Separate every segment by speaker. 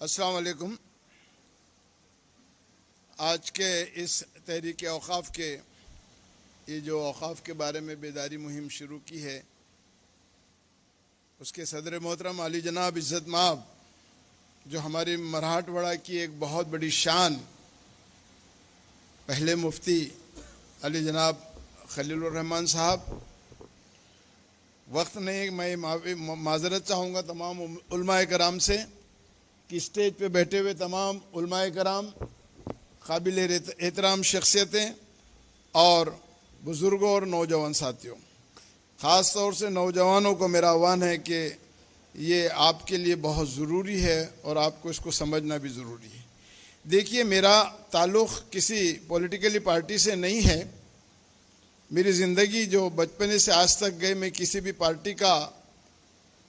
Speaker 1: अस्सलाम वालेकुम। आज के इस तहरीक औक़ाफ़ के ये जो औक़ाफ़ के बारे में बेदारी मुहिम शुरू की है, उसके सदर मोहतरम अली जनाब इज़्ज़त माब, जो हमारी मराठवाड़ा की एक बहुत बड़ी शान, पहले मुफ्ती अली जनाब खलीलुर रहमान साहब, वक्त नहीं, मैं माज़रत चाहूँगा तमाम उलमाए कराम से कि स्टेज पे बैठे हुए तमाम उलमाए कराम, काबिल एहतराम शख्सियतें और बुज़ुर्गों और नौजवान साथियों, ख़ास तौर से नौजवानों को मेरा आह्वान है कि ये आपके लिए बहुत ज़रूरी है और आपको इसको समझना भी ज़रूरी है। देखिए, मेरा ताल्लुक़ किसी पॉलिटिकली पार्टी से नहीं है। मेरी ज़िंदगी जो बचपने से आज तक गए, मैं किसी भी पार्टी का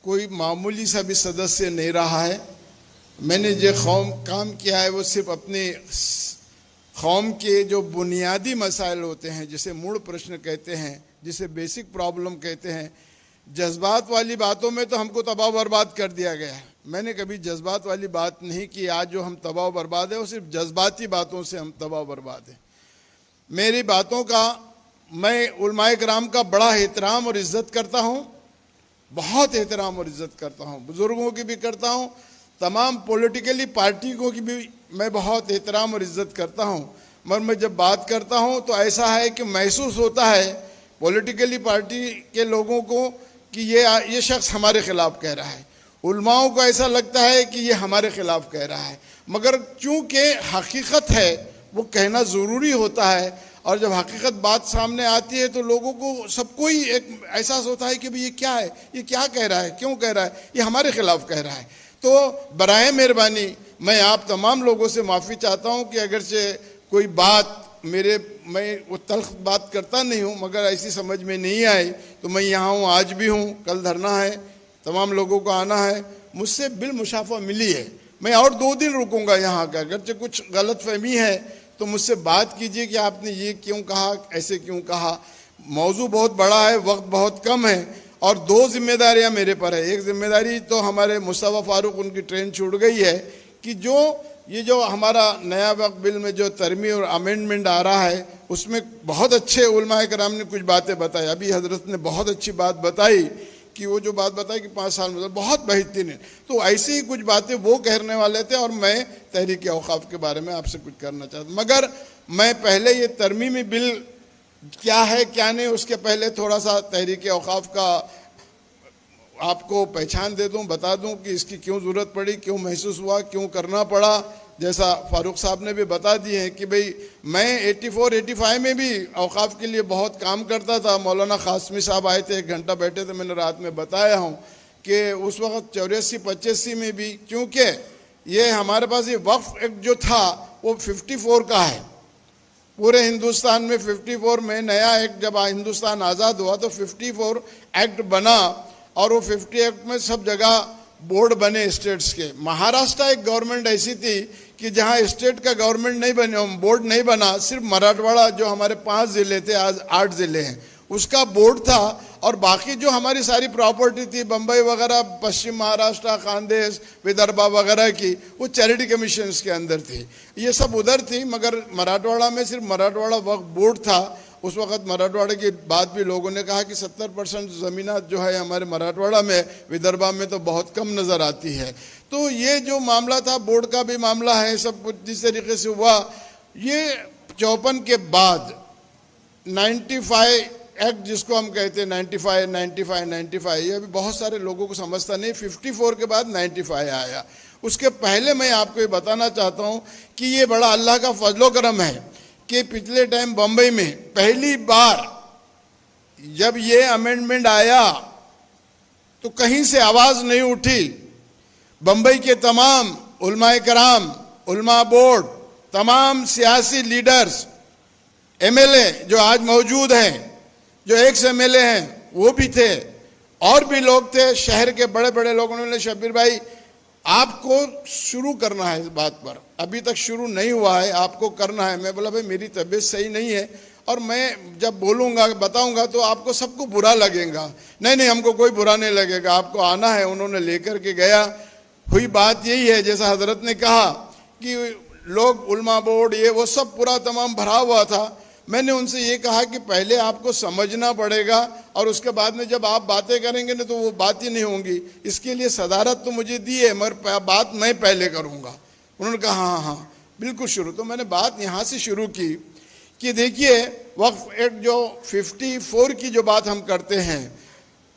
Speaker 1: कोई मामूली सा भी सदस्य नहीं रहा है। मैंने जो काम किया है वो सिर्फ अपने कौम के जो बुनियादी मसाइल होते हैं, जिसे मूल प्रश्न कहते हैं, जिसे बेसिक प्रॉब्लम कहते हैं, जज्बात वाली बातों में तो हमको तबाह बर्बाद कर दिया गया है। मैंने कभी जज्बात वाली बात नहीं की। आज जो हम तबाह बर्बाद है वो सिर्फ जज्बाती बातों से हम तबाह बर्बाद हैं। मेरी बातों का मैं उलमाए कराम का बड़ा एहतराम और इज़्ज़त करता हूँ, बहुत एहतराम और इज़्ज़त करता हूँ, बुज़ुर्गों की भी करता हूँ, तमाम पॉलिटिकली पार्टियों की भी मैं बहुत एहतराम और इज़्ज़त करता हूँ। मगर मैं जब बात करता हूँ तो ऐसा है कि महसूस होता है पॉलिटिकली पार्टी के लोगों को कि ये शख्स हमारे ख़िलाफ़ कह रहा है। उलमाओं को ऐसा लगता है कि ये हमारे ख़िलाफ़ कह रहा है, मगर चूँकि हकीकत है वो कहना ज़रूरी होता है, और जब हकीकत बात सामने आती है तो लोगों को, सबको ही एक एहसास होता है कि भाई ये क्या है, ये क्या कह रहा है, क्यों कह रहा है, ये हमारे ख़िलाफ़ कह रहा है। तो बराए मेहरबानी मैं आप तमाम लोगों से माफ़ी चाहता हूँ कि अगरचे कोई बात मैं वो तल्ख बात करता नहीं हूँ, मगर ऐसी समझ में नहीं आई तो मैं यहाँ हूँ, आज भी हूँ, कल धरना है, तमाम लोगों को आना है। मुझसे बिल मुशाफा मिली है, मैं और 2 दिन रुकूंगा यहाँ का। अगरचे कुछ गलत फहमी है तो मुझसे बात कीजिए कि आपने ये क्यों कहा, ऐसे क्यों कहा। मौजू बहुत बड़ा है, वक्त बहुत कम है और 2 जिम्मेदारियां मेरे पर है। एक जिम्मेदारी तो हमारे मुस्तफ़ा फारूक, उनकी ट्रेन छूट गई है कि ये जो हमारा नया वक्त बिल में जो तरमीम और अमेंडमेंट आ रहा है, उसमें बहुत अच्छे उलमाए कराम ने कुछ बातें बताई। अभी हजरत ने बहुत अच्छी बात बताई कि वो जो बात बताई कि 5 साल में बहुत बेहतरीन है। तो ऐसी ही कुछ बातें वो कहने वाले थे और मैं तहरीक औक़ाफ़ के बारे में आपसे कुछ करना चाहता। मगर मैं पहले ये तरमीमी बिल क्या है क्या नहीं, उसके पहले थोड़ा सा तहरीक औक़ाफ़ का आपको पहचान दे दूं, बता दूं कि इसकी क्यों ज़रूरत पड़ी, क्यों महसूस हुआ, क्यों करना पड़ा। जैसा फारूक साहब ने भी बता दिए हैं कि भाई मैं 84-85 में भी औक़ाफ़ के लिए बहुत काम करता था। मौलाना क़ासमी साहब आए थे, 1 घंटा बैठे थे, मैंने रात में बताया हूँ कि उस वक़्त 84-85 में भी, क्योंकि ये हमारे पास ये वक्फ़ एक्ट जो था वो 54 का है। पूरे हिंदुस्तान में 54 में नया एक्ट जब हिंदुस्तान आज़ाद हुआ तो 54 एक्ट बना और वो 50 एक्ट में सब जगह बोर्ड बने स्टेट्स के। महाराष्ट्र एक गवर्नमेंट ऐसी थी कि जहाँ स्टेट का गवर्नमेंट नहीं बने, बोर्ड नहीं बना, सिर्फ मराठवाड़ा जो हमारे 5 ज़िले थे, आज 8 ज़िले हैं, उसका बोर्ड था। और बाकी जो हमारी सारी प्रॉपर्टी थी, बम्बई वगैरह, पश्चिम महाराष्ट्र, खानदेश, विदर्भा वगैरह की, वो चैरिटी कमीशंस के अंदर थी, ये सब उधर थी। मगर मराठवाड़ा में सिर्फ मराठवाड़ा वक्फ बोर्ड था। उस वक़्त मराठवाड़ा की बात भी लोगों ने कहा कि 70% ज़मीनात जो है हमारे मराठवाड़ा में, विदर्भा में तो बहुत कम नज़र आती है। तो ये जो मामला था, बोर्ड का भी मामला है, सब कुछ जिस तरीके से हुआ। ये 54 के बाद 95 एक्ट जिसको हम कहते हैं, 95, ये अभी बहुत सारे लोगों को समझता नहीं। 54 के बाद 95 आया। उसके पहले मैं आपको ये बताना चाहता हूँ कि ये बड़ा अल्लाह का फजलो करम है कि पिछले टाइम बम्बई में पहली बार जब ये अमेंडमेंट आया तो कहीं से आवाज़ नहीं उठी। बम्बई के तमाम उलमाए कराम, उलमा बोर्ड, तमाम सियासी लीडर्स, MLA जो आज मौजूद हैं, जो एक्स MLA हैं वो भी थे, और भी लोग थे, शहर के बड़े बड़े लोगों ने, शब्बीर भाई आपको शुरू करना है इस बात पर, अभी तक शुरू नहीं हुआ है, आपको करना है। मैं बोला भाई मेरी तबीयत सही नहीं है और मैं जब बोलूँगा, बताऊँगा तो आपको सबको बुरा लगेगा। नहीं, हमको कोई बुरा नहीं लगेगा, आपको आना है। उन्होंने लेकर के गया, हुई बात यही है, जैसा हजरत ने कहा कि लोग उलमा बोर्ड ये वो सब पूरा तमाम भरा हुआ था। मैंने उनसे ये कहा कि पहले आपको समझना पड़ेगा और उसके बाद में जब आप बातें करेंगे ना तो वो बात ही नहीं होंगी। इसके लिए सदारत तो मुझे दी है, मगर बात मैं पहले करूँगा। उन्होंने कहा हाँ हाँ बिल्कुल शुरू। तो मैंने बात यहाँ से शुरू की कि देखिए वक्फ एक्ट जो 54 की जो बात हम करते हैं,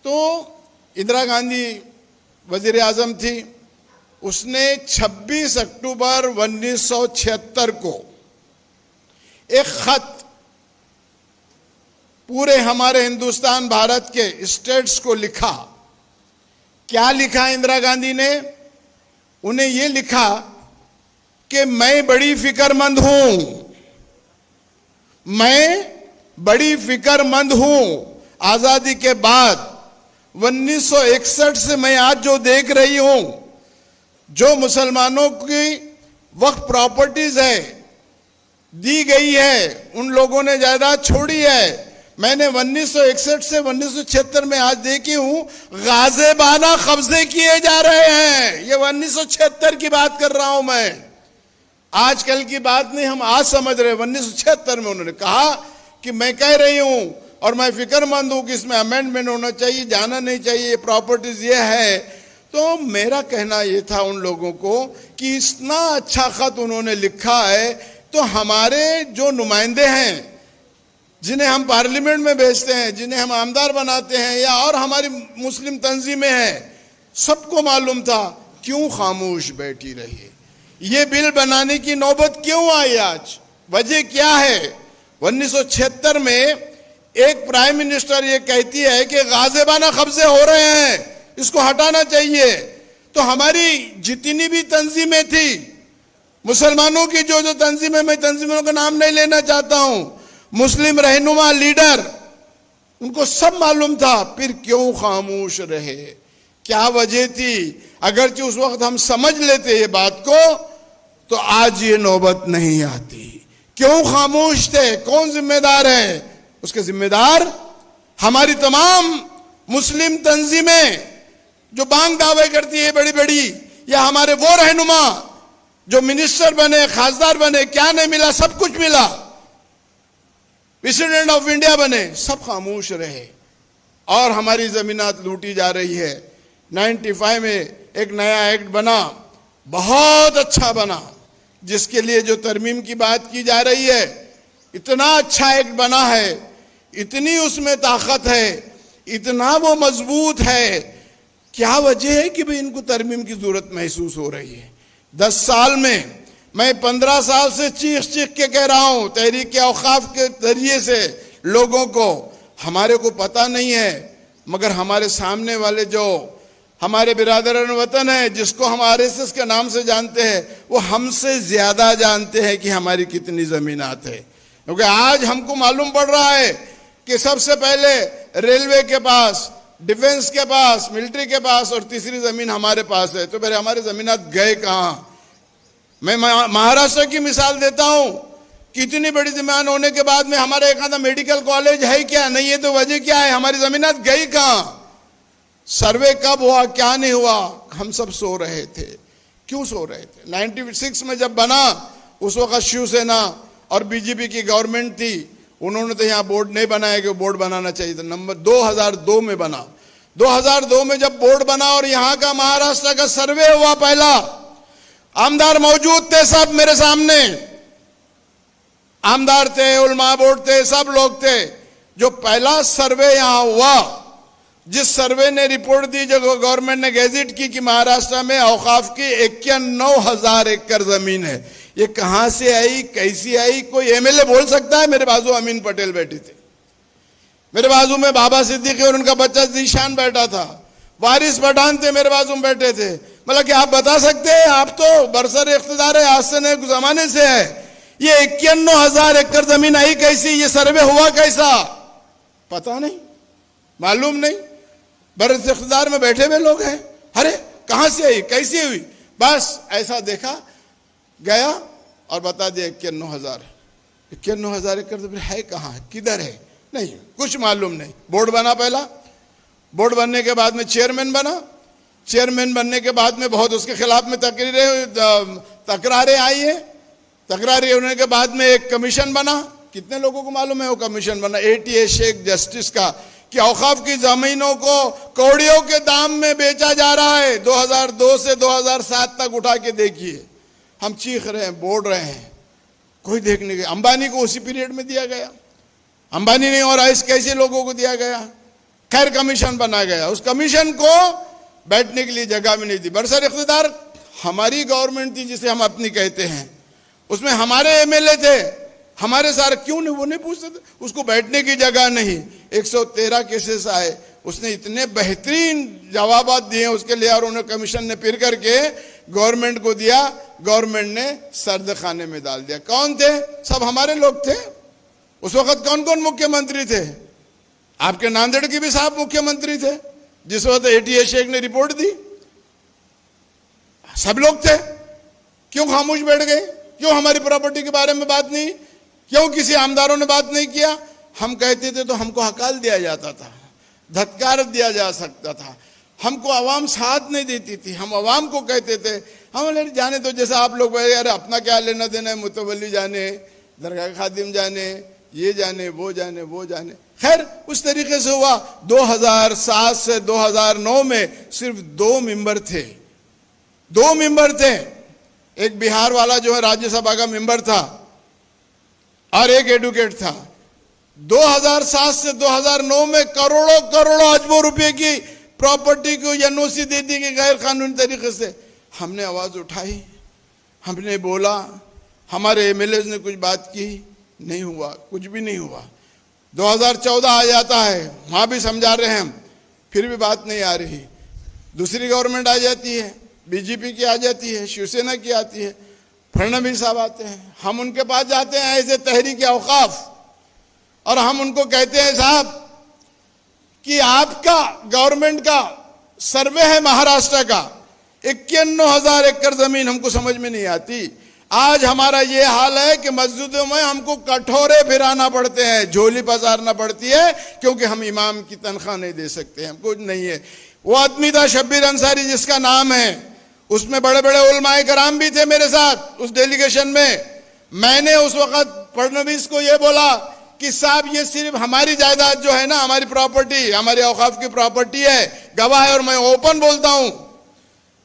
Speaker 1: तो इंदिरा गांधी वजीर आज़म थी, उसने 26 अक्टूबर 1976 को एक खत पूरे हमारे हिंदुस्तान भारत के स्टेट्स को लिखा। क्या लिखा इंदिरा गांधी ने? उन्हें यह लिखा कि मैं बड़ी फिक्रमंद हूं, मैं बड़ी फिक्रमंद हूं। आजादी के बाद 1961 से मैं आज जो देख रही हूं, जो मुसलमानों की वक्फ प्रॉपर्टीज है दी गई है, उन लोगों ने जायदाद छोड़ी है। मैंने 1961 से 1976 में आज देखी हूं गाज़िबाना कब्जे किए जा रहे हैं। ये 1976 की बात कर रहा हूं मैं, आजकल की बात नहीं, हम आज समझ रहे। 1976 में उन्होंने कहा कि मैं कह रही हूं और मैं फिक्रमंद हूं कि इसमें अमेंडमेंट होना चाहिए, जाना नहीं चाहिए, ये प्रॉपर्टीज ये है। तो मेरा कहना ये था उन लोगों को कि इतना अच्छा खत उन्होंने लिखा है, तो हमारे जो नुमाइंदे हैं, जिन्हें हम पार्लियामेंट में भेजते हैं, जिन्हें हम आमदार बनाते हैं, या और हमारी मुस्लिम तंजीमें हैं, सबको मालूम था, क्यों खामोश बैठी रही? ये बिल बनाने की नौबत क्यों आई आज? वजह क्या है? 1976 में एक प्राइम मिनिस्टर ये कहती है कि गाज़िबाना कब्जे हो रहे हैं, इसको हटाना चाहिए। तो हमारी जितनी भी तंजीमें थी, मुसलमानों की जो जो तंजीमें, मैं तंजीमों का नाम नहीं लेना चाहता हूं, मुस्लिम रहनुमा लीडर, उनको सब मालूम था, फिर क्यों खामोश रहे? क्या वजह थी? अगरचे उस वक्त हम समझ लेते ये बात को तो आज ये नौबत नहीं आती। क्यों खामोश थे? कौन जिम्मेदार है? उसके जिम्मेदार हमारी तमाम मुस्लिम तंजीमें जो बांग दावे करती है बड़ी बड़ी, या हमारे वो रहनुमा जो मिनिस्टर बने, खासदार बने, क्या नहीं मिला? सब कुछ मिला, प्रेसिडेंट ऑफ इंडिया बने, सब खामोश रहे और हमारी जमीनात लूटी जा रही है। 95 में एक नया एक्ट बना, बहुत अच्छा बना, जिसके लिए जो तरमीम की बात की जा रही है, इतना अच्छा एक्ट बना है, इतनी उसमें ताकत है, इतना वो मजबूत है। क्या वजह है कि भाई इनको तरमीम की जरूरत महसूस हो रही है? 10 साल में, मैं 15 साल से चीख के कह रहा हूं तहरीक औकाफ के जरिए से लोगों को, हमारे को पता नहीं है, मगर हमारे सामने वाले जो हमारे बिरादरान वतन है, जिसको हम RSS के नाम से जानते हैं, वो हमसे ज्यादा जानते हैं कि हमारी कितनी जमीनात है। क्योंकि आज हमको मालूम पड़ रहा है कि सबसे पहले रेलवे के पास, डिफेंस के पास, मिलिट्री के पास, और तीसरी जमीन हमारे पास है। तो फिर हमारे जमीनात गए कहां? मैं महाराष्ट्र की मिसाल देता हूं, कितनी बड़ी जमीन होने के बाद में हमारा एक आधा मेडिकल कॉलेज है क्या? नहीं है। तो वजह क्या है? हमारी जमीनात गई कहां? सर्वे कब हुआ, क्या नहीं हुआ? हम सब सो रहे थे। क्यों सो रहे थे? 96 में जब बना, उस वक्त शिवसेना और बीजेपी की गवर्नमेंट थी, उन्होंने तो यहाँ बोर्ड नहीं बनाया कि बोर्ड बनाना चाहिए था। नंबर 2002 में बना। 2002 में जब बोर्ड बना और यहाँ का महाराष्ट्र का सर्वे हुआ, पहला आमदार मौजूद थे, सब मेरे सामने आमदार थे, उलमा बोर्ड थे, सब लोग थे। जो पहला सर्वे यहां हुआ, जिस सर्वे ने रिपोर्ट दी, जो गवर्नमेंट ने गैजेट की कि महाराष्ट्र में औकाफ की 91,000 एकड़ जमीन है। ये कहां से आई, कैसी आई? कोई MLA बोल सकता है? मेरे बाजू अमीन पटेल बैठी थी, मेरे बाजू में बाबा सिद्दीकी और उनका बच्चा जीशान बैठा था, वारिस पठान थे मेरे बाजू में बैठे थे। मतलब कि आप बता सकते हैं? आप तो बरसर इख्तिदार है, आज से नहीं, कुछ जमाने से है। ये 91,000 एकड़ जमीन आई कैसी? ये सर्वे हुआ कैसा? पता नहीं, मालूम नहीं। बरसर इख्तिदार में बैठे हुए लोग हैं, अरे कहां से आई, कैसी हुई? बस ऐसा देखा, गया और बता दिया 91,000 एकड़ जमीन है। कहां, किधर है? नहीं, कुछ मालूम नहीं। बोर्ड बना, पहला बोर्ड बनने के बाद में चेयरमैन बना, चेयरमैन बनने के बाद में बहुत उसके खिलाफ में तकरारें आई है। तकरारें होने के बाद में एक कमीशन बना। कितने लोगों को मालूम है वो कमीशन बना? ATA शेख जस्टिस का, कि औकाफ की जमीनों को कौड़ियों के दाम में बेचा जा रहा है। 2002 से 2007 तक उठा के देखिए। हम चीख रहे हैं, बोल रहे हैं, कोई देखने गया। अंबानी को उसी पीरियड में दिया गया। अंबानी नहीं और ऐसे कैसे लोगों को दिया गया? खैर कमीशन बना गया। उस कमीशन को बैठने के लिए जगह भी नहीं दी। बरसर इख्तिदार हमारी गवर्नमेंट थी जिसे हम अपनी कहते हैं, उसमें हमारे MLA थे, हमारे सारे क्यों नहीं, वो नहीं पूछते थे। उसको बैठने की जगह नहीं। 113 केसेस आए, उसने इतने बेहतरीन जवाब दिए उसके लिए, और उन्हें कमीशन ने फिर करके गवर्नमेंट को दिया। गवर्नमेंट ने सर्द खाने में डाल दिया। कौन थे? सब हमारे लोग थे। उस वक्त कौन कौन मुख्यमंत्री थे? आपके नांदेड़ के भी साहब मुख्यमंत्री थे जिस वक्त ATA शेख ने रिपोर्ट दी। सब लोग थे। क्यों खामोश बैठ गए? क्यों हमारी प्रॉपर्टी के बारे में बात नहीं? क्यों किसी आमदारों ने बात नहीं किया? हम कहते थे तो हमको हकाल दिया जाता था, धत्कार दिया जा सकता था। हमको आवाम साथ नहीं देती थी। हम आवाम को कहते थे हम जाने तो, जैसा आप लोग अरे अपना क्या लेना देना है, मुतवल्ली जाने, दरगाह खादिम जाने, ये जाने, वो जाने, वो जाने। खैर उस तरीके से हुआ। 2007 से 2009 में सिर्फ 2 मेंबर थे। 2 मेंबर थे। एक बिहार वाला जो है राज्यसभा का मेंबर था और एक एडवोकेट था। 2007 से 2009 में करोड़ों करोड़ों अरबों रुपए की प्रॉपर्टी को NOC दे दी गई गैर कानूनी तरीके से। हमने आवाज उठाई, हमने बोला, हमारे MLAs ने कुछ बात की, नहीं हुआ, कुछ भी नहीं हुआ। 2014 आ जाता है, वहां भी समझा रहे हैं हम, फिर भी बात नहीं आ रही। दूसरी गवर्नमेंट आ जाती है, BJP की आ जाती है, शिवसेना की आती है, फडणवीस साहब आते हैं। हम उनके पास जाते हैं ऐसे तहरीक औकाफ, और हम उनको कहते हैं साहब कि आपका गवर्नमेंट का सर्वे है महाराष्ट्र का, 51,000 एकड़ जमीन हमको समझ में नहीं आती। आज हमारा ये हाल है कि मस्जिदों में हमको कटोरे फिराना पड़ते हैं, झोली पसारना पड़ती है, क्योंकि हम इमाम की तनख्वाह नहीं दे सकते, हमको नहीं है। वो आदमी था शब्बीर अंसारी जिसका नाम है, उसमें बड़े बड़े उलमाए कराम भी थे मेरे साथ उस डेलीगेशन में। मैंने उस वक्त फडणवीस को ये बोला कि साहब ये सिर्फ हमारी जायदाद जो है ना, हमारी प्रॉपर्टी, हमारी औकाफ की प्रॉपर्टी है, गवाह है, और मैं ओपन बोलता हूं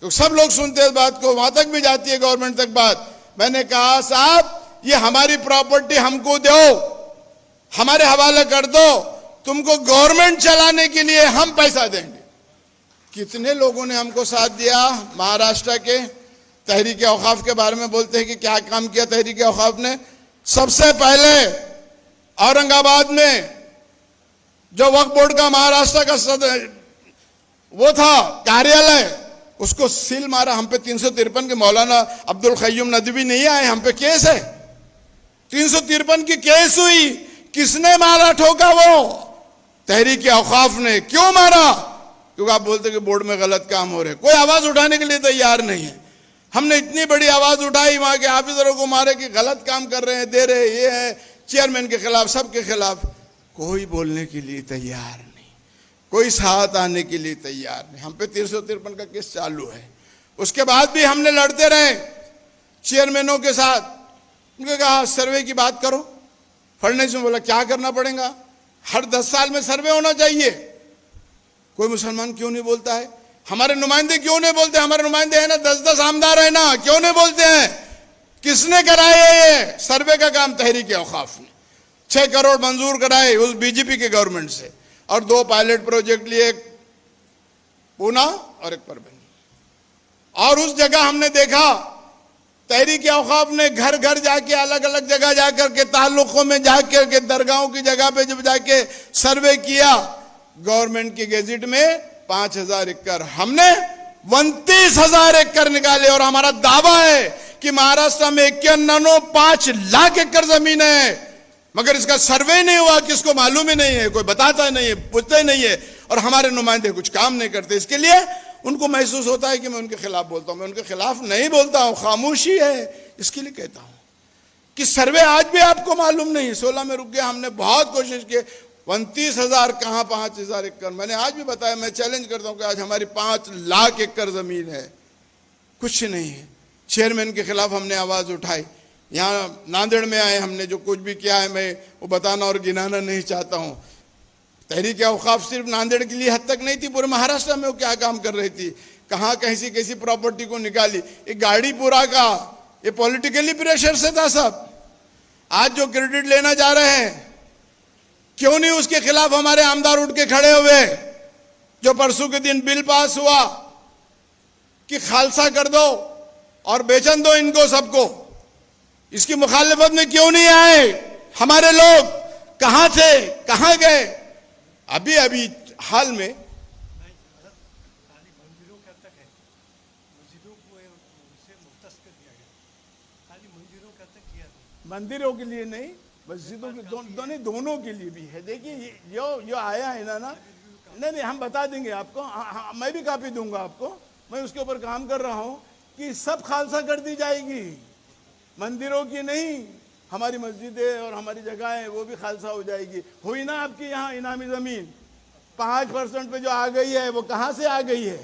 Speaker 1: तो सब लोग सुनते हैं बात को, वहां तक भी जाती है गवर्नमेंट तक बात। मैंने कहा साहब ये हमारी प्रॉपर्टी हमको दो, हमारे हवाले कर दो, तुमको गवर्नमेंट चलाने के लिए हम पैसा देंगे। कितने लोगों ने हमको साथ दिया। महाराष्ट्र के तहरीक औकाफ के बारे में बोलते हैं कि क्या काम किया तहरीक औकाफ ने। सबसे पहले औरंगाबाद में जो वक्फ बोर्ड का महाराष्ट्र का वो था कार्यालय, उसको सील मारा। हम पे 353 के मौलाना अब्दुल खय्यूम नदवी नहीं आए, हम पे केस है। 353 की केस हुई। किसने मारा, ठोका? वो तहरीक औकाफ ने। क्यों मारा? क्योंकि आप बोलते कि बोर्ड में गलत काम हो रहे। कोई आवाज उठाने के लिए तैयार नहीं है। हमने इतनी बड़ी आवाज उठाई वहां के हाफिजरों को मारे कि गलत काम कर रहे हैं, दे रहे, ये है, चेयरमैन के खिलाफ, सबके खिलाफ। कोई बोलने के लिए तैयार नहीं, कोई साथ आने के लिए तैयार नहीं। हम पे 353 का केस चालू है। उसके बाद भी हमने लड़ते रहे चेयरमैनों के साथ। उनके कहा सर्वे की बात करो। फडणवीस ने बोला क्या करना पड़ेगा, हर 10 साल में सर्वे होना चाहिए। कोई मुसलमान क्यों नहीं बोलता है? हमारे नुमाइंदे क्यों नहीं बोलते? हमारे नुमाइंदे हैं ना, 10-10 आमदार है ना, क्यों नहीं बोलते हैं? किसने कराया ये सर्वे का काम? तहरीक औकाफ ने। 6 करोड़ मंजूर कराए उस BJP के गवर्नमेंट से, और 2 पायलट प्रोजेक्ट लिए, एक पूना और एक परभनी। और उस जगह हमने देखा तहरीक औकाफ ने घर घर जाके, अलग अलग जगह जाकर के, ताल्लुकों में जाकर के, दरगाहों की जगह पे जब जाके सर्वे किया, गवर्नमेंट की गेजेट में 5,000 एकड़, हमने 29,000 एकड़ निकाले। और हमारा दावा है कि महाराष्ट्र में 5 लाख एकड़ जमीन है, मगर इसका सर्वे नहीं हुआ। किसको मालूम ही नहीं है, कोई बताता नहीं है, पूछते नहीं है, और हमारे नुमाइंदे कुछ काम नहीं करते। इसके लिए उनको महसूस होता है कि मैं उनके खिलाफ बोलता हूं। मैं उनके खिलाफ नहीं बोलता हूं, खामोशी है। इसके लिए कहता हूं कि सर्वे आज भी आपको मालूम नहीं। 16 में रुक गया। हमने बहुत कोशिश की, 29,000 कहाँ 5,000 एकड़। मैंने आज भी बताया, मैं चैलेंज करता हूं कि आज हमारी 5 लाख एकड़ जमीन है, कुछ नहीं है। चेयरमैन के खिलाफ हमने आवाज उठाई, यहाँ नांदेड़ में आए, हमने जो कुछ भी किया है मैं वो बताना और गिनाना नहीं चाहता हूं। तहरीक औकाफ सिर्फ नांदेड़ के लिए हद तक नहीं थी, पूरे महाराष्ट्र में वो क्या काम कर रही थी, कहाँ कैसी कैसी प्रॉपर्टी को निकाली। एक गाड़ी पूरा का ये पॉलिटिकली प्रेशर से था सब। आज जो क्रेडिट लेना जा रहे हैं, क्यों नहीं उसके खिलाफ हमारे आमदार उठ के खड़े हुए। जो परसों के दिन बिल पास हुआ कि खालसा कर दो और बेचन दो इनको सबको, इसकी मुखालिफत में क्यों नहीं आए हमारे लोग? कहां थे, कहां गए? अभी अभी हाल में मंदिरों के लिए नहीं, मस्जिदों के दोनों के लिए भी है। देखिए जो आया है ना नहीं हम बता देंगे आपको, मैं भी कापी दूंगा आपको। मैं उसके ऊपर काम कर रहा हूं कि सब खालसा कर दी जाएगी, मंदिरों की नहीं, हमारी मस्जिदें और हमारी जगहें वो भी खालसा हो जाएगी। हुई ना आपकी यहाँ इनामी जमीन 5% पे जो आ गई है, वो कहाँ से आ गई है?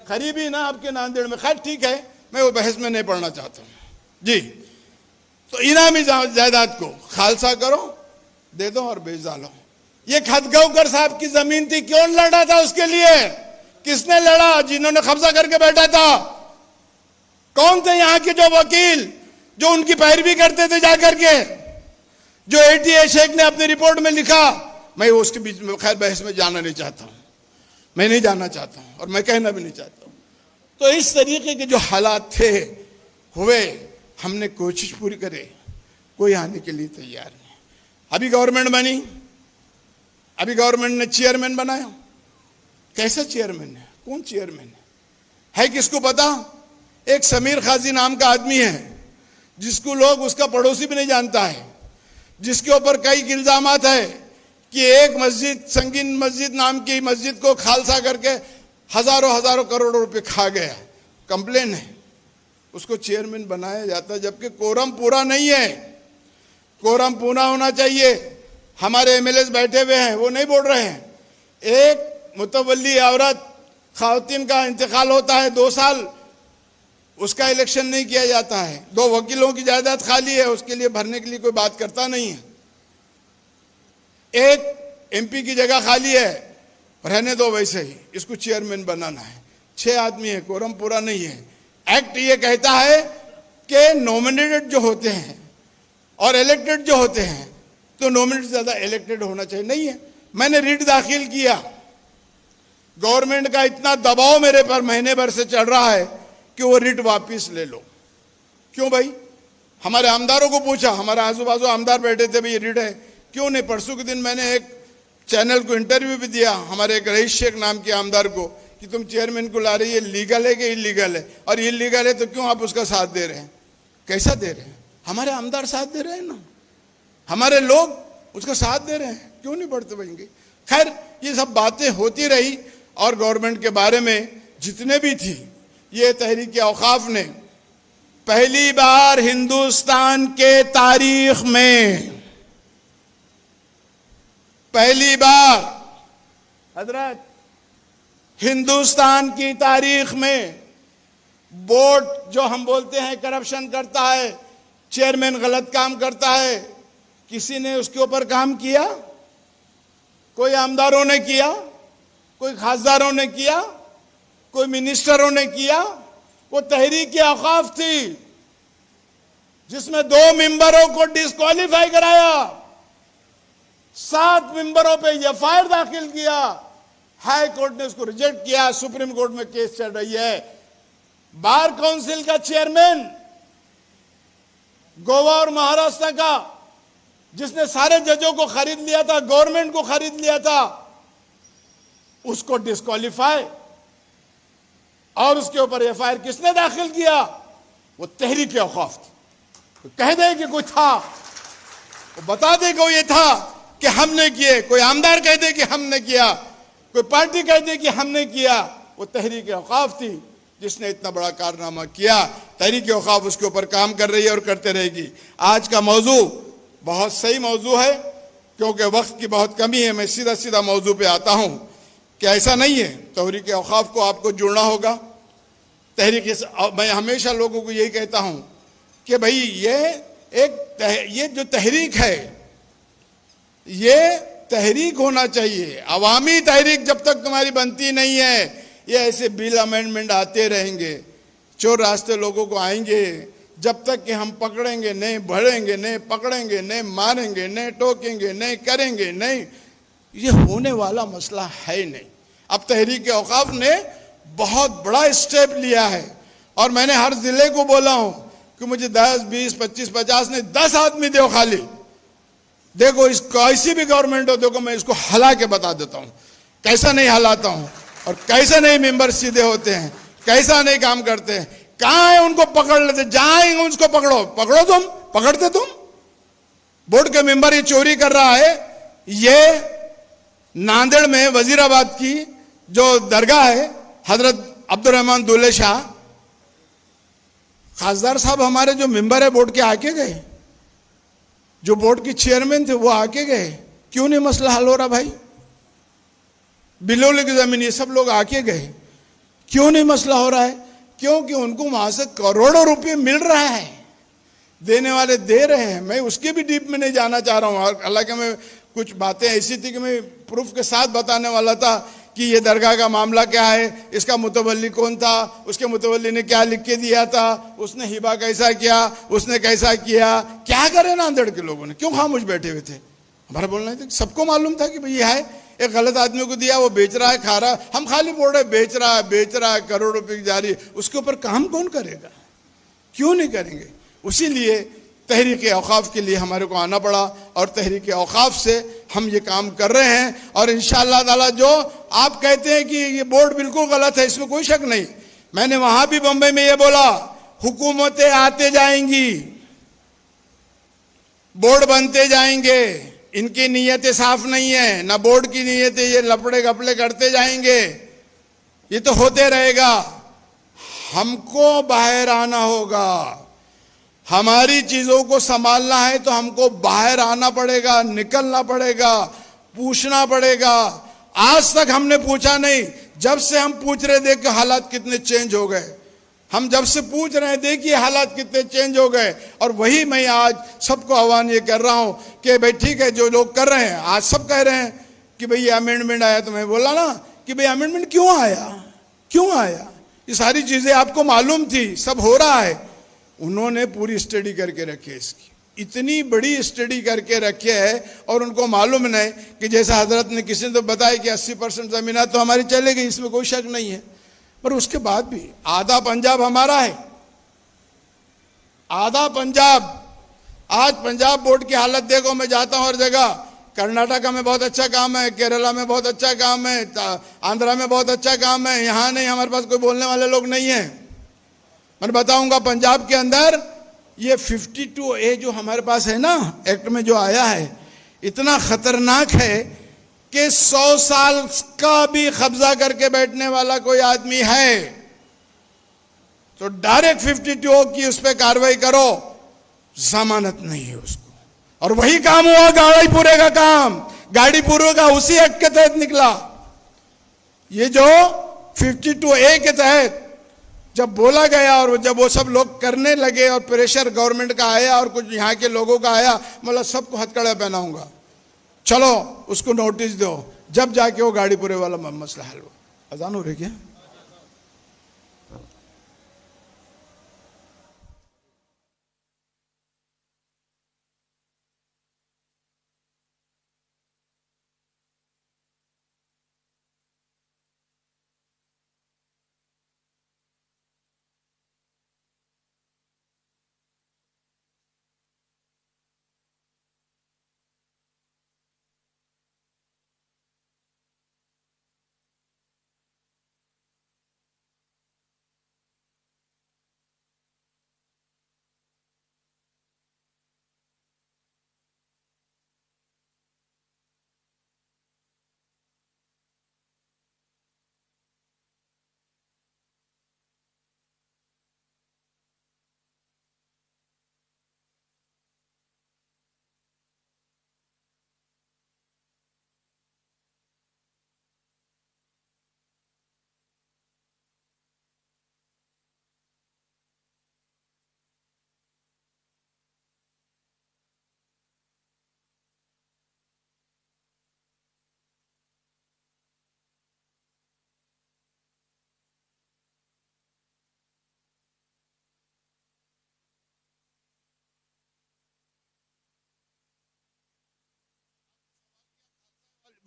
Speaker 1: करीबी ना आपके नांदेड़ में। खैर ठीक है, मैं वो बहस में नहीं पढ़ना चाहता हूँ जी। तो इनामी जायदाद को खालसा करो, दे दो और बेच डालो। ये खदगौकर साहब की जमीन थी, क्यों लड़ा था उसके लिए? किसने लड़ा? जिन्होंने कब्जा करके बैठा था। कौन थे यहाँ के जो वकील जो उनकी पैरवी करते थे जाकर के? जो ATA शेख ने अपनी रिपोर्ट में लिखा, मैं उसके बीच में खैर बहस में जाना नहीं चाहता हूं, मैं नहीं जाना चाहता हूं और मैं कहना भी नहीं चाहता हूं। तो इस तरीके के जो हालात थे हुए, हमने कोशिश पूरी करे, कोई आने के लिए तैयार नहीं। अभी गवर्नमेंट बनी, अभी गवर्नमेंट ने चेयरमैन बनाया। कैसा चेयरमैन है? कौन चेयरमैन है किसको पता? एक समीर खाजी नाम का आदमी है, जिसको लोग उसका पड़ोसी भी नहीं जानता है, जिसके ऊपर कई इल्जामात है कि एक मस्जिद, संगीन मस्जिद नाम की मस्जिद को खालसा करके हजारों करोड़ों रुपए खा गया। कंप्लेन है, उसको चेयरमैन बनाया जाता है, जबकि कोरम पूरा नहीं है। कोरम पूरा होना चाहिए। हमारे MLAs बैठे हुए हैं, वो नहीं बोल रहे हैं। एक मुतवल्ली औरत खातिन का इंतकाल होता है, 2 साल उसका इलेक्शन नहीं किया जाता है। 2 वकीलों की जायदाद खाली है, उसके लिए भरने के लिए कोई बात करता नहीं है। एक MP की जगह खाली है, रहने दो वैसे ही, इसको चेयरमैन बनाना है। 6 आदमी है, कोरम पूरा नहीं है। एक्ट ये कहता है कि नॉमिनेटेड जो होते हैं और इलेक्टेड जो होते हैं, तो नॉमिनेटेड ज्यादा इलेक्टेड होना चाहिए, नहीं है। मैंने रिट दाखिल किया, गवर्नमेंट का इतना दबाव मेरे पर महीने भर से चल रहा है कि वो रिट वापिस ले लो। क्यों भाई? हमारे आमदारों को पूछा, हमारे आजू बाजू आमदार बैठे थे, भाई ये रिट है क्यों नहीं? परसों के दिन मैंने एक चैनल को इंटरव्यू भी दिया, हमारे एक रईस शेख नाम के आमदार को, कि तुम चेयरमैन को ला रही है, लीगल है कि इलीगल है? और इलीगल है तो क्यों आप उसका साथ दे रहे हैं? कैसा दे रहे हैं? हमारे आमदार साथ दे रहे हैं ना, हमारे लोग उसका साथ दे रहे हैं, क्यों नहीं बढ़ते बनेंगे? खैर ये सब बातें होती रही। और गवर्नमेंट के बारे में जितने भी थी, ये तहरीक औकाफ ने पहली बार हिंदुस्तान के तारीख में, पहली बार हजरत हिंदुस्तान की तारीख में, बोर्ड जो हम बोलते हैं करप्शन करता है, चेयरमैन गलत काम करता है, किसी ने उसके ऊपर काम किया? कोई आमदारों ने किया, कोई खासदारों ने किया, कोई मिनिस्टरों ने किया? वो तहरीक औकाफ थी जिसमें 2 मेंबरों को डिस्क्वालीफाई कराया, 7 मेंबरों पे FIR दाखिल किया, हाई कोर्ट ने उसको रिजेक्ट किया, सुप्रीम कोर्ट में केस चल रही है। बार काउंसिल का चेयरमैन गोवा और महाराष्ट्र का, जिसने सारे जजों को खरीद लिया था, गवर्नमेंट को खरीद लिया था, उसको डिस्क्वालीफाई, और उसके ऊपर FIR किसने दाखिल किया? वो तहरीक औकाफ थी। तो कह दे कि कोई था, वो बता दे कि ये था कि हमने किए, कोई आमदार कह दे कि हमने किया, कोई पार्टी कह दे कि हमने किया, वो तहरीक औकाफ थी जिसने इतना बड़ा कारनामा किया। तहरीक औकाफ उसके ऊपर काम कर रही है और करते रहेगी। आज का मौजू बहुत सही मौजू है। क्योंकि वक्त की बहुत कमी है, मैं सीधा सीधा मौजू पे आता हूं कि ऐसा नहीं है। तहरीक औकाफ को आपको जुड़ना होगा। मैं हमेशा लोगों को यही कहता हूं कि भाई ये जो तहरीक है, ये तहरीक होना चाहिए। अवामी तहरीक जब तक तुम्हारी बनती नहीं है, ये ऐसे बिल अमेंडमेंट आते रहेंगे, चोर रास्ते लोगों को आएंगे, जब तक कि हम पकड़ेंगे नहीं, बढ़ेंगे नहीं, पकड़ेंगे नहीं, मारेंगे नहीं, टोकेंगे नहीं, करेंगे नहीं, ये होने वाला मसला है नहीं। अब तहरीक औकाफ ने बहुत बड़ा स्टेप लिया है और मैंने हर जिले को बोला हूं कि मुझे 10, 20, 25, 50 नहीं 10 आदमी दो खाली, देखो इस कैसी भी गवर्नमेंट हो, देखो मैं इसको हला के बता देता हूं कैसा नहीं हलाता हूं और कैसे नहीं मेंबर सीधे होते हैं, कैसा नहीं काम करते हैं। कहां है उनको पकड़ लेते, जाएंगे उसको पकड़ो, पकड़ो तुम, पकड़ते तुम। बोर्ड के मेंबर ये चोरी कर रहा है, ये नांदेड़ में वजीराबाद की जो दरगाह है हजरत अब्दुल रहमान दुल्ले शाह, खासदार साहब हमारे जो मेंबर है बोर्ड के आके गए, जो बोर्ड के चेयरमैन थे वो आके गए, क्यों नहीं मसला हल हो रहा भाई? बिलोली की जमीन ये सब लोग आके गए, क्यों नहीं मसला हो रहा है? क्योंकि उनको वहां से करोड़ों रुपए मिल रहा है, देने वाले दे रहे हैं। मैं उसके भी डीप में नहीं जाना चाह रहा हूं, हालांकि मैं कुछ बातें ऐसी थी कि मैं प्रूफ के साथ बताने वाला था कि ये दरगाह का मामला क्या है, इसका मुतवल्ली कौन था, उसके मुतवल्ली ने क्या लिख के दिया था, उसने हिबा कैसा किया, उसने कैसा किया, क्या करे नांदेड़ के लोगों ने, क्यों खामोश बैठे हुए थे? हमारा बोलना था, सबको मालूम था कि भाई ये है एक गलत आदमी को दिया, वो बेच रहा है, खा रहा है, हम खाली बोल रहे बेच रहा है, करोड़ रुपए की जारी, उसके ऊपर काम कौन करेगा? क्यों नहीं करेंगे? उसीलिए तहरीक औकाफ के लिए हमारे को आना पड़ा और तहरीक औकाफ से हम ये काम कर रहे हैं। और इंशाअल्लाह ताला जो आप कहते हैं कि ये बोर्ड बिल्कुल गलत है, इसमें कोई शक नहीं। मैंने वहां भी बंबई में ये बोला, हुकूमतें आते जाएंगी, बोर्ड बनते जाएंगे, इनकी नीयतें साफ नहीं है, ना बोर्ड की नीयतें, ये लपड़े गपड़े करते जाएंगे, ये तो होते रहेगा। हमको बाहर आना होगा, हमारी चीजों को संभालना है तो हमको बाहर आना पड़ेगा, निकलना पड़ेगा, पूछना पड़ेगा। आज तक हमने पूछा नहीं, जब से हम पूछ रहे देख के हालात कितने चेंज हो गए, हम जब से पूछ रहे हैं देखिए हालात कितने चेंज हो गए। और वही मैं आज सबको आह्वान ये कर रहा हूं कि भाई ठीक है, जो लोग कर रहे हैं, आज सब कह रहे हैं कि भाई ये अमेंडमेंट आया, तो मैं बोला ना कि भाई अमेंडमेंट क्यों आया, क्यों आया? ये सारी चीजें आपको मालूम थी, सब हो रहा है। उन्होंने पूरी स्टडी करके रखी है, इसकी इतनी बड़ी स्टडी करके रखी है और उनको मालूम नहीं कि जैसा हजरत ने किसी ने तो बताया कि 80% जमीन तो हमारी चलेगी, इसमें कोई शक नहीं है। पर उसके बाद भी आधा पंजाब हमारा है, आधा पंजाब। आज पंजाब बोर्ड की हालत देखो, मैं जाता हूं हर जगह, कर्नाटका में बहुत अच्छा काम है, केरला में बहुत अच्छा काम है, आंध्रा में बहुत अच्छा काम है, यहां नहीं, हमारे पास कोई बोलने वाले लोग नहीं है। मैं बताऊंगा पंजाब के अंदर ये 52A जो हमारे पास है ना, एक्ट में जो आया है, इतना खतरनाक है कि 100 साल का भी कब्जा करके बैठने वाला कोई आदमी है तो डायरेक्ट 52 की उस पर कार्रवाई करो, जमानत नहीं है उसको। और वही काम हुआ गाड़ीपुरे का काम, गाड़ीपुरे का उसी एक्ट के तहत निकला। ये जो 52A के तहत जब बोला गया और जब वो सब लोग करने लगे और प्रेशर गवर्नमेंट का आया और कुछ यहाँ के लोगों का आया, मतलब सबको हथकड़ा पहनाऊंगा, चलो उसको नोटिस दो, जब जाके वो गाड़ीपुरे वाला मसला हल हुआ। अजान हो रही क्या?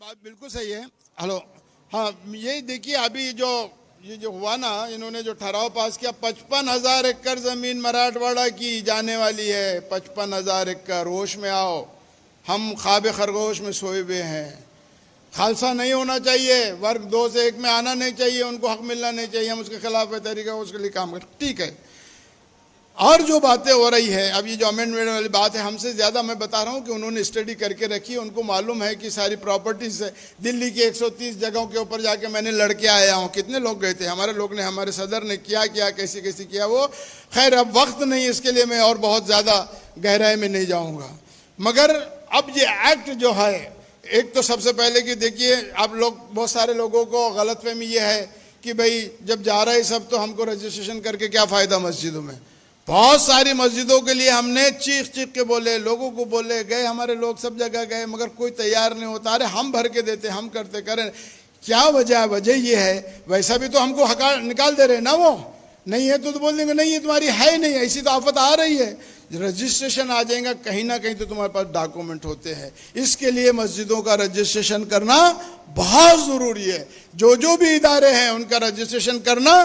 Speaker 1: बात बिल्कुल सही है। हेलो, हाँ, यही देखिए अभी ये जो हुआ ना, इन्होंने जो ठहराव पास किया, 55,000 एकड़ जमीन मराठवाड़ा की जाने वाली है। 55,000 एकड़, होश में आओ, हम ख्वाब खरगोश में सोए हुए हैं। खालसा नहीं होना चाहिए, वर्ग 2 से 1 में आना नहीं चाहिए, उनको हक मिलना नहीं चाहिए, हम उसके खिलाफ है तरीका, उसके लिए काम कर, ठीक है। और जो बातें हो रही है, अब ये जो अमेंडमेंट वाली बात है, हमसे ज़्यादा मैं बता रहा हूँ कि उन्होंने स्टडी करके रखी है, उनको मालूम है कि सारी प्रॉपर्टीज है। दिल्ली की 130 जगहों के ऊपर जाके मैंने लड़के आया हूँ, कितने लोग गए थे, हमारे लोग ने, हमारे सदर ने किया कैसे कैसे किया वो। खैर अब वक्त नहीं, इसके लिए मैं और बहुत ज़्यादा गहराई में नहीं जाऊँगा। मगर अब ये एक्ट जो है, एक तो सबसे पहले कि देखिए, आप लोग, बहुत सारे लोगों को गलतफहमी ये है कि भाई जब जा रहे सब तो हमको रजिस्ट्रेशन करके क्या फ़ायदा मस्जिदों में। बहुत सारी मस्जिदों के लिए हमने चीख चीख के बोले, लोगों को बोले, गए हमारे लोग, सब जगह गए, मगर कोई तैयार नहीं होता। अरे हम भर के देते, हम करते, करें, क्या वजह? वजह ये है, वैसा भी तो हमको निकाल दे रहे ना, वो नहीं है तो बोल देंगे नहीं ये तुम्हारी है ही नहीं, ऐसी तो आफत आ रही है। रजिस्ट्रेशन आ जाएगा कहीं ना कहीं तो तुम्हारे पास डॉक्यूमेंट होते हैं। इसके लिए मस्जिदों का रजिस्ट्रेशन करना बहुत ज़रूरी है। जो भी इदारे हैं उनका रजिस्ट्रेशन करना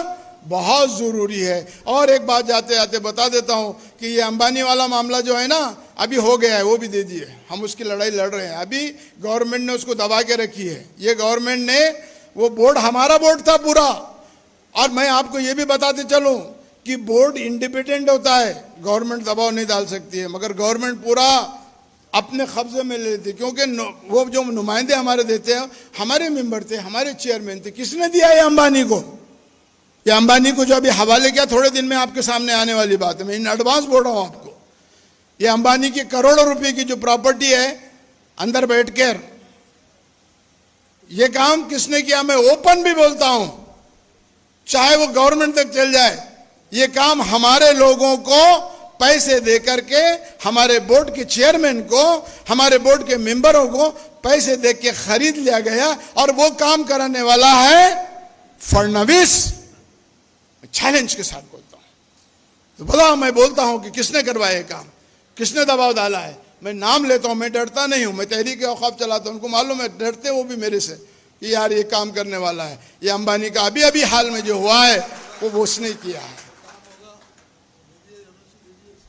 Speaker 1: बहुत ज़रूरी है। और एक बात जाते जाते बता देता हूँ कि ये अंबानी वाला मामला जो है ना, अभी हो गया है, वो भी दे दिए, हम उसकी लड़ाई लड़ रहे हैं। अभी गवर्नमेंट ने उसको दबा के रखी है। ये गवर्नमेंट ने, वो बोर्ड हमारा बोर्ड था पूरा, और मैं आपको ये भी बताते चलूँ कि बोर्ड इंडिपेंडेंट होता है, गवर्नमेंट दबाव नहीं डाल सकती है, मगर गवर्नमेंट पूरा अपने कब्जे में ले लेती, क्योंकि वो जो नुमाइंदे हमारे देते हैं, हमारे मेंबर थे, हमारे चेयरमैन थे। किसने दिया है अंबानी को? ये अंबानी को जो अभी हवाले किया, थोड़े दिन में आपके सामने आने वाली बात है, मैं इन एडवांस बोल रहा हूं आपको। ये अंबानी की करोड़ों रुपए की जो प्रॉपर्टी है, अंदर बैठकर ये काम किसने किया? मैं ओपन भी बोलता हूं, चाहे वो गवर्नमेंट तक चल जाए, ये काम हमारे लोगों को पैसे दे करके, हमारे बोर्ड के चेयरमैन को, हमारे बोर्ड के मेंबरों को पैसे दे के खरीद लिया गया, और वो काम कराने वाला है फडणवीस। चैलेंज के साथ बोलता हूं, तो बोला, मैं बोलता हूं कि किसने करवाया काम, किसने दबाव डाला है। मैं नाम लेता हूं, मैं डरता नहीं हूं, मैं तहरीक औकाफ चलाता हूं, उनको मालूम है, डरते वो भी मेरे से कि यार ये काम करने वाला है। ये अंबानी का अभी हाल में जो हुआ है वो उसने किया है।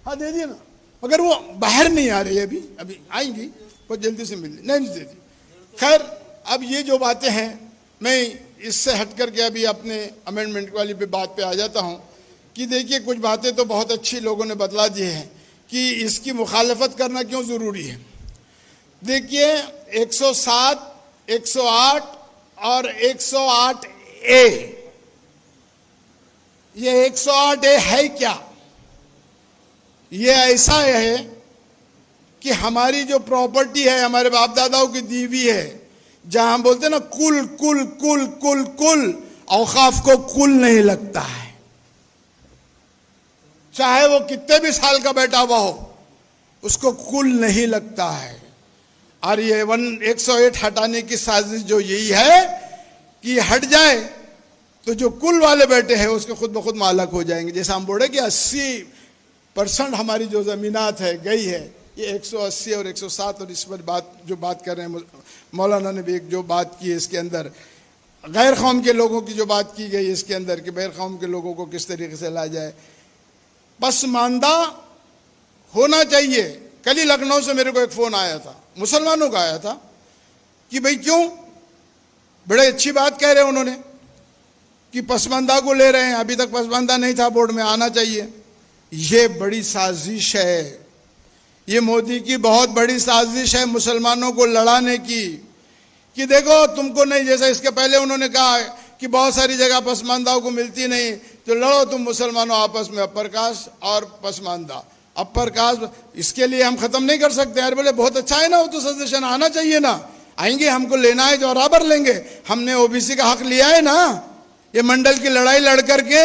Speaker 1: हाँ दे दिए ना, मगर वो बाहर नहीं आ रही, अभी आएंगी, बहुत जल्दी से मिल नहीं दे दी। खैर अब ये जो बातें हैं, मैं इससे हट करके अभी अपने अमेंडमेंट वाली बात पे आ जाता हूँ कि देखिए, कुछ बातें तो बहुत अच्छी लोगों ने बतला दी हैं कि इसकी मुखालफत करना क्यों ज़रूरी है। देखिए 107, 108 और 108A, ये 108A है क्या? ये ऐसा है कि हमारी जो प्रॉपर्टी है, हमारे बाप दादाओं की दी हुई है, जहां हम बोलते हैं ना कुल कुल कुल कुल कुल, औकाफ को कुल नहीं लगता है, चाहे वो कितने भी साल का बैठा हुआ हो, उसको कुल नहीं लगता है। और ये 108 हटाने की साजिश जो यही है कि हट जाए तो जो कुल वाले बैठे हैं उसके खुद ब खुद मालक हो जाएंगे। जैसा हम बोले कि 80% हमारी जो जमीनात है गई है, ये 180 और 107, और इस पर बात कर रहे हैं मौलाना ने भी एक जो बात की है इसके अंदर, गैर कौम के लोगों की जो बात की गई इसके अंदर कि गैर कौम के लोगों को किस तरीके से लाया जाए, पसमानदा होना चाहिए। कल ही लखनऊ से मेरे को एक फ़ोन आया था, मुसलमानों का आया था कि भाई क्यों, बड़े अच्छी बात कह रहे हैं उन्होंने कि पसमानदा को ले रहे हैं, अभी तक पसमानदा नहीं था, बोर्ड में आना चाहिए। ये बड़ी साजिश है, ये मोदी की बहुत बड़ी साजिश है मुसलमानों को लड़ाने की, कि देखो तुमको नहीं, जैसा इसके पहले उन्होंने कहा कि बहुत सारी जगह पसमानदाओं को मिलती नहीं, तो लड़ो तुम मुसलमानों आपस में, अपर कास्ट और पसमानदा। अपर कास्ट इसके लिए हम ख़त्म नहीं कर सकते यार, बोले बहुत अच्छा है ना, वो तो सजेशन आना चाहिए ना, आएंगे, हमको लेना है जो बराबर लेंगे, हमने ओबीसी का हक लिया है ना, ये मंडल की लड़ाई लड़ करके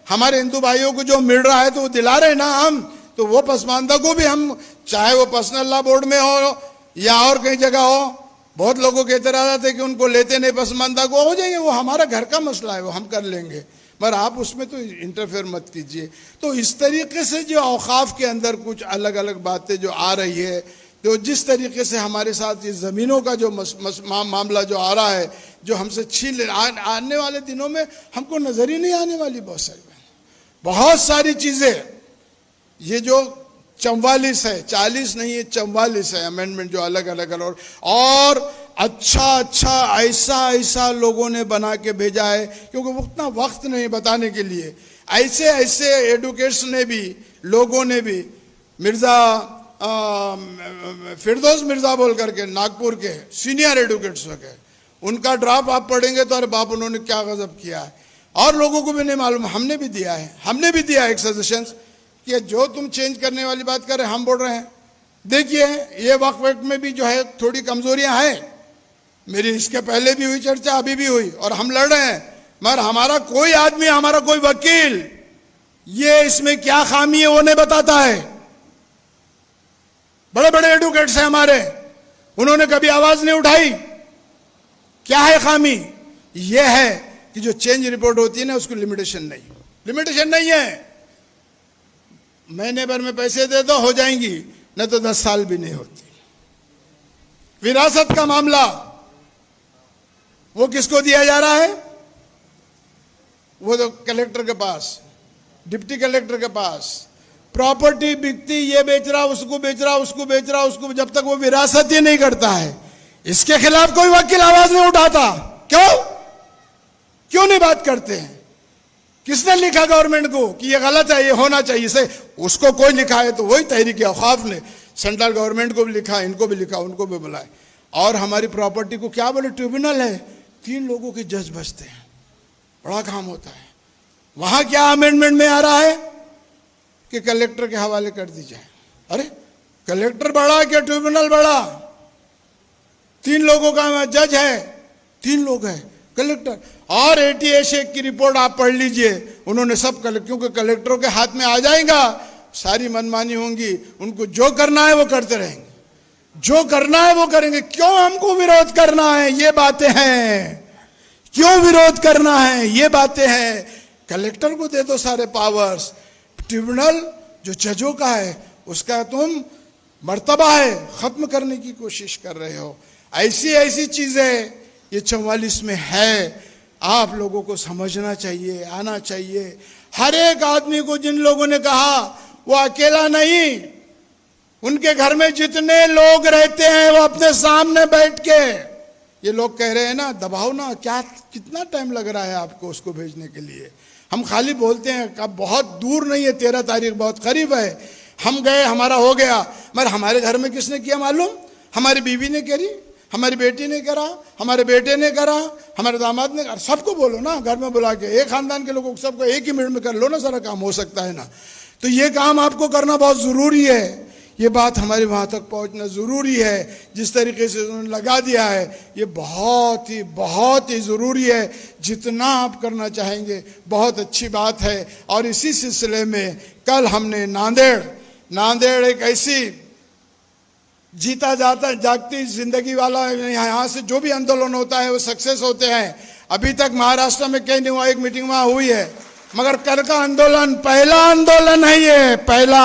Speaker 1: हमारे हिंदू भाइयों को जो मिल रहा है तो वो दिला रहे ना हम, तो वो पसमानदा को भी हम, चाहे वो पर्सनल लॉ बोर्ड में हो या और कहीं जगह हो, बहुत लोगों के एतराज़ थे कि उनको लेते नहीं, पसमानदा को हो जाएंगे, वो हमारा घर का मसला है, वो हम कर लेंगे, पर आप उसमें तो इंटरफेयर मत कीजिए। तो इस तरीके से जो औकाफ के अंदर कुछ अलग अलग बातें जो आ रही है, तो जिस तरीके से हमारे साथ ये ज़मीनों का जो मामला जो आ रहा है, जो हमसे छीन ले, आने वाले दिनों में हमको नज़र ही नहीं आने वाली बहुत सारी चीज़ें। ये जो 44 है, 40 नहीं है, 44 है अमेंडमेंट जो अलग अलग और अच्छा ऐसा लोगों ने बना के भेजा है, क्योंकि उतना वक्त नहीं बताने के लिए। ऐसे एडवोकेट्स ने भी, लोगों ने भी, फिरदौस मिर्जा बोल करके नागपुर के सीनियर एडवोकेट्स के, उनका ड्राफ्ट आप पढ़ेंगे तो अरे बाप उन्होंने क्या गजब किया है। और लोगों को भी नहीं मालूम, हमने भी दिया है एक सजेशन कि जो तुम चेंज करने वाली बात कर रहे हैं, हम बोल रहे हैं देखिए ये वक्त में भी जो है थोड़ी कमजोरियां हैं। मेरी इसके पहले भी हुई चर्चा, अभी भी हुई, और हम लड़ रहे हैं, मगर हमारा कोई आदमी, हमारा कोई वकील ये इसमें क्या खामी है वो नहीं बताता है। बड़े बड़े एडवोकेट्स हैं हमारे, उन्होंने कभी आवाज नहीं उठाई। क्या है खामी? यह है कि जो चेंज रिपोर्ट होती है ना, उसको लिमिटेशन नहीं है। महीने भर में पैसे दे दो हो जाएंगी, न तो 10 साल भी नहीं होती। विरासत का मामला वो किसको दिया जा रहा है? वो तो कलेक्टर के पास, डिप्टी कलेक्टर के पास। प्रॉपर्टी बिकती, ये बेच रहा, उसको बेच रहा, उसको, जब तक वो विरासत ही नहीं करता है, इसके खिलाफ कोई वकील आवाज नहीं उठाता। क्यों नहीं बात करते हैं? किसने लिखा गवर्नमेंट को कि ये गलत है, ये होना चाहिए से? उसको कोई लिखा है तो वही तहरीक औकाफ ने सेंट्रल गवर्नमेंट को भी लिखा, इनको भी लिखा, उनको भी बुलाए। और हमारी प्रॉपर्टी को क्या बोले, ट्रिब्यूनल है, 3 लोगों के जज बचते हैं, बड़ा काम होता है। वहां क्या अमेंडमेंट में आ रहा है कि कलेक्टर के हवाले कर दी जाए। अरे कलेक्टर बड़ा क्या ट्रिब्यूनल बड़ा? 3 लोगों का जज है, 3 लोग हैं कलेक्टर। और 88 की रिपोर्ट आप पढ़ लीजिए, उन्होंने सब क्योंकि कलेक्टरों के हाथ में आ जाएगा, सारी मनमानी होंगी, उनको जो करना है वो करते रहेंगे, जो करना है वो करेंगे। क्यों हमको विरोध करना है? ये बातें हैं। क्यों विरोध करना है? ये बातें हैं। कलेक्टर को दे दो सारे पावर्स। ट्रिब्यूनल जो जजों का है उसका तुम मर्तबा है खत्म करने की कोशिश कर रहे हो। ऐसी चीजें ये 44 में है। आप लोगों को समझना चाहिए, आना चाहिए। हर एक आदमी को, जिन लोगों ने कहा वो अकेला नहीं, उनके घर में जितने लोग रहते हैं वो अपने सामने बैठ के, ये लोग कह रहे हैं ना दबाओ ना, क्या कितना टाइम लग रहा है आपको उसको भेजने के लिए? हम खाली बोलते हैं, कब बहुत दूर नहीं है, 13 तारीख बहुत करीब है, हम गए, हमारा हो गया। मगर हमारे घर में किसने किया मालूम? हमारी बीवी ने करी, हमारी बेटी ने करा, हमारे बेटे ने करा, हमारे दामाद ने करा। सबको बोलो ना, घर में बुला के, एक खानदान के लोगों को सबको एक ही मिनट में कर लो ना, सारा काम हो सकता है ना। तो ये काम आपको करना बहुत जरूरी है। ये बात हमारे वहां तक पहुंचना जरूरी है। जिस तरीके से उन्होंने लगा दिया है, ये बहुत ही जरूरी है। जितना आप करना चाहेंगे बहुत अच्छी बात है। और इसी सिलसिले में कल हमने नांदेड़ एक ऐसी जीता जाता जागती जिंदगी वाला, यहाँ से जो भी आंदोलन होता है वो सक्सेस होते हैं। अभी तक महाराष्ट्र में कहीं नहीं हुआ, एक मीटिंग वहां हुई है, मगर कल का आंदोलन पहला आंदोलन है। ये पहला,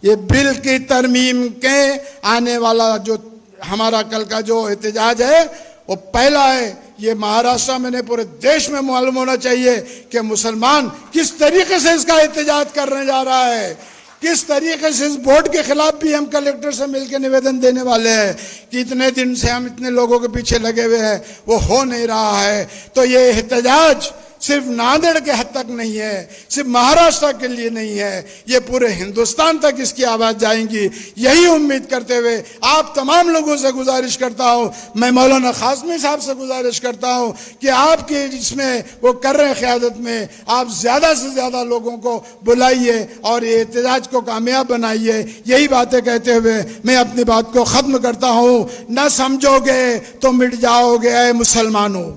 Speaker 1: ये बिल की तरमीम के आने वाला जो हमारा कल का जो एहतजाज है वो पहला है। ये महाराष्ट्र में नहीं पूरे देश में मालूम होना चाहिए कि मुसलमान किस तरीके से इसका एहतजाज करने जा रहा है, किस तरीके से इस बोर्ड के खिलाफ भी हम कलेक्टर से मिलकर निवेदन देने वाले हैं कि इतने दिन से हम इतने लोगों के पीछे लगे हुए हैं, वो हो नहीं रहा है। तो ये एहतजाज सिर्फ नांदेड़ के हद तक नहीं है, सिर्फ महाराष्ट्र के लिए नहीं है, ये पूरे हिंदुस्तान तक इसकी आवाज जाएंगी। यही उम्मीद करते हुए आप तमाम लोगों से गुजारिश करता हूं, मैं मौलाना काज़मी साहब से गुजारिश करता हूं कि आपके इसमें वो कर रहे क़यादत में आप ज्यादा से ज्यादा लोगों को बुलाइए और ये एहतजाज को कामयाब बनाइए। यही बातें कहते हुए मैं अपनी बात को खत्म करता हूं। न समझोगे तो मिट जाओगे मुसलमानों,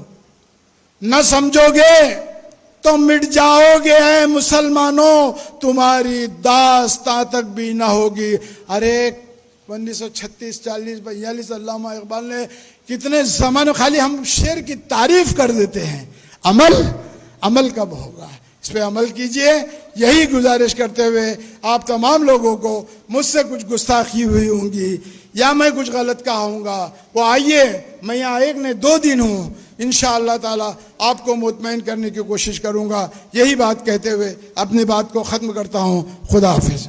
Speaker 1: न समझोगे तो मिट जाओगे ऐ मुसलमानों, तुम्हारी दास्तां तक भी ना होगी। अरे 1936, 40, 42 अल्लामा इकबाल ने कितने जमाने, खाली हम शेर की तारीफ कर देते हैं, अमल कब होगा?
Speaker 2: इस पर अमल कीजिए। यही गुजारिश करते हुए आप तमाम लोगों को मुझसे कुछ गुस्ताखी हुई होंगी या मैं कुछ गलत कहा हूँगा, वो आइए, मैं यहाँ 1 नहीं 2 दिन हूँ, इंशाअल्लाह ताला आपको मुतमईन करने की कोशिश करूँगा। यही बात कहते हुए अपनी बात को ख़त्म करता हूँ। खुदा हाफिज़।